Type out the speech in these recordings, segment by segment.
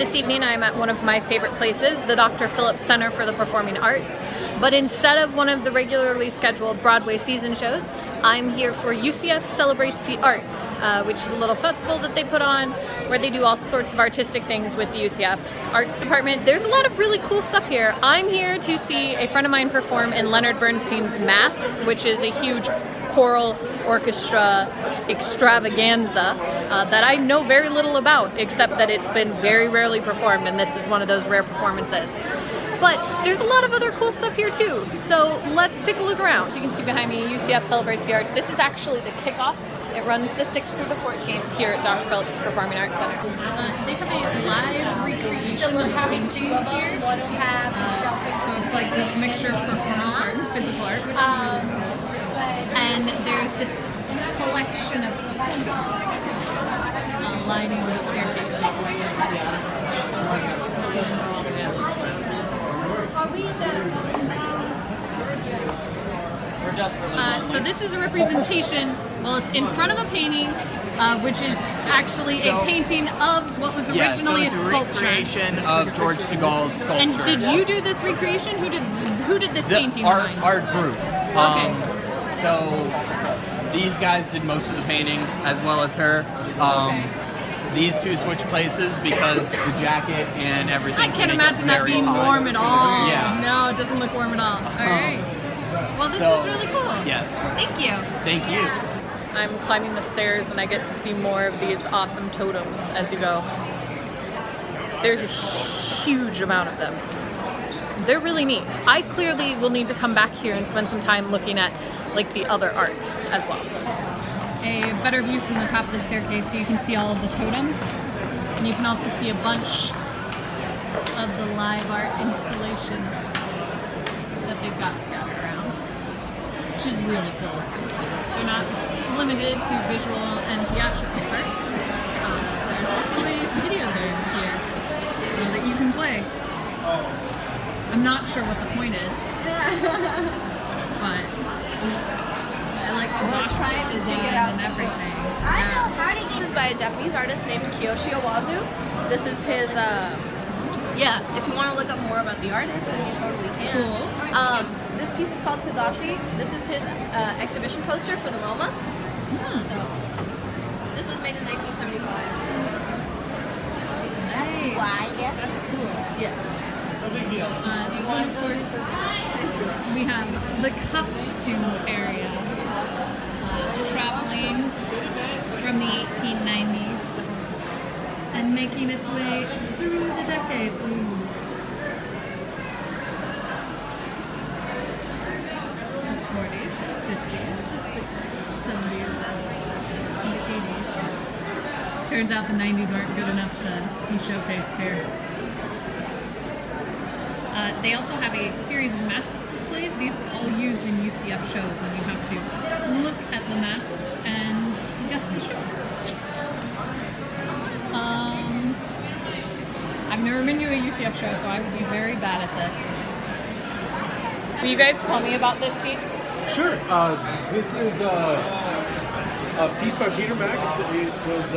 This evening I'm at one of my favorite places, the Dr. Phillips Center for the Performing Arts. But instead of one of the regularly scheduled Broadway season shows, I'm here for UCF Celebrates the Arts, which is a little festival that they put on where they do all sorts of artistic things with the UCF Arts Department. There's a lot of really cool stuff here. I'm here to see a friend of mine perform in Leonard Bernstein's Mass, which is a huge choral orchestra extravaganza that I know very little about, except that it's been very rarely performed, and this is one of those rare performances. But there's a lot of other cool stuff here too, so let's take a look around. So you can see behind me, UCF Celebrates the Arts. This is actually the kickoff. It runs the 6th through the 14th here at Dr. Phillips Performing Arts Center. They have a live recreation of painting here. So it's like this mixture of performance art and physical art, which is really cool. And there's this collection of totems lining the staircase. So this is a representation, well, it's in front of a painting, which is actually a painting of what was originally a sculpture. Recreation of George Segal's sculpture. And did you do this recreation? Who did this painting? Our group. Okay. So these guys did most of the painting, as well as her. These two switched places because the jacket and everything. I can't imagine that being warm at all. Yeah. No, it doesn't look warm at all. All right. Well, this is really cool. Yes. Thank you. Thank you. I'm climbing the stairs and I get to see more of these awesome totems as you go. There's a huge amount of them. They're really neat. I clearly will need to come back here and spend some time looking at like the other art as well. A better view from the top of the staircase so you can see all of the totems. And you can also see a bunch of the live art installations that they've got scattered around, which is really cool. They're not limited to visual and theatrical arts. There's also a video game here that you can play. I'm not sure what the point is, but I like the box design and everything. This is by a Japanese artist named Kiyoshi Owazu. This is his, if you want to look up more about the artist, then you totally can. Cool. This piece is called Kazashi. This is his exhibition poster for the MoMA. So, this was made in 1975. Nice. That's cool. Yeah. Then of course, we have the costume area, traveling from the 1890s and making its way through the decades. Ooh. The 40s, the 50s, the 60s, the 70s, and the 80s. Turns out the 90s aren't good enough to be showcased here. They also have a series of mask displays. These are all used in UCF shows, and you have to look at the masks and guess the show. I've never been to a UCF show, so I would be very bad at this. Will you guys tell me about this piece? Sure. This is a piece by Peter Max. It was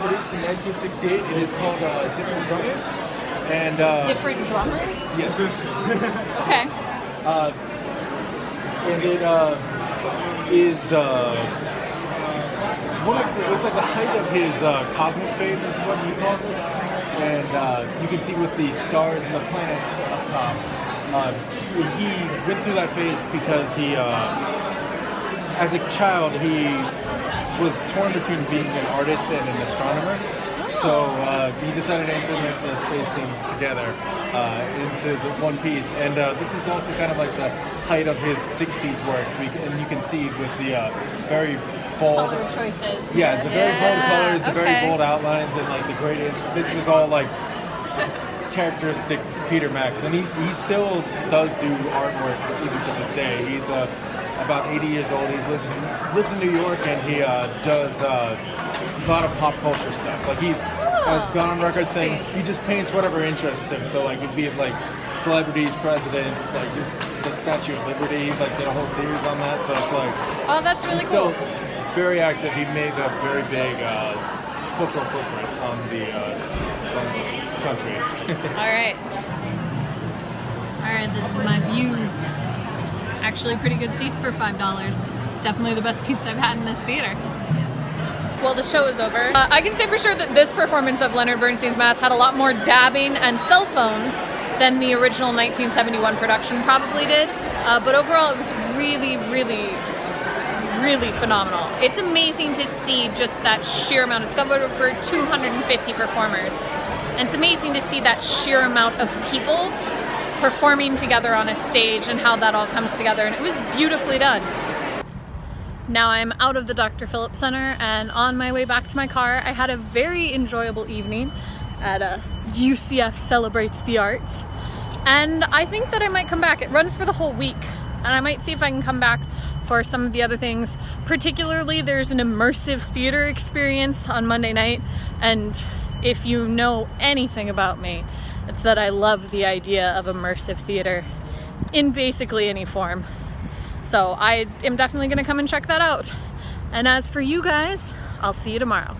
produced in 1968. It is called Different Drummers. And Different drummers? Yes. Okay. And it is it's like the height of his cosmic phase is what he calls it. And you can see with the stars and the planets up top. He went through that phase because he, as a child, he was torn between being an artist and an astronomer. So he decided to implement the space themes together into the one piece. And this is also kind of like the height of his 60s work. And you can see with the very bold Color choices. Yeah, the very bold colors, the very bold outlines, and like the gradients. This was all like characteristic Peter Max. And he still does do artwork even to this day. He's about 80 years old. He lives in New York, and he does a lot of pop culture stuff. Like he has gone on record saying he just paints whatever interests him. So like it'd be like celebrities, presidents, like just the Statue of Liberty, like did a whole series on that. So it's like Oh, that's really he's cool. still very active. He made a very big cultural footprint on the country. Alright. Alright, this is my view. Actually pretty good seats for $5. Definitely the best seats I've had in this theater. Well, the show is over. I can say for sure that this performance of Leonard Bernstein's Mass had a lot more dabbing and cell phones than the original 1971 production probably did. But overall, it was really, really, really phenomenal. It's amazing to see just that sheer amount. It's got over 250 performers. And it's amazing to see that sheer amount of people performing together on a stage and how that all comes together. And it was beautifully done. Now I'm out of the Dr. Phillips Center and on my way back to my car. I had a very enjoyable evening at UCF Celebrates the Arts. And I think that I might come back. It runs for the whole week. And I might see if I can come back for some of the other things. Particularly, there's an immersive theater experience on Monday night. And if you know anything about me, it's that I love the idea of immersive theater in basically any form. So I am definitely going to come and check that out. And as for you guys, I'll see you tomorrow.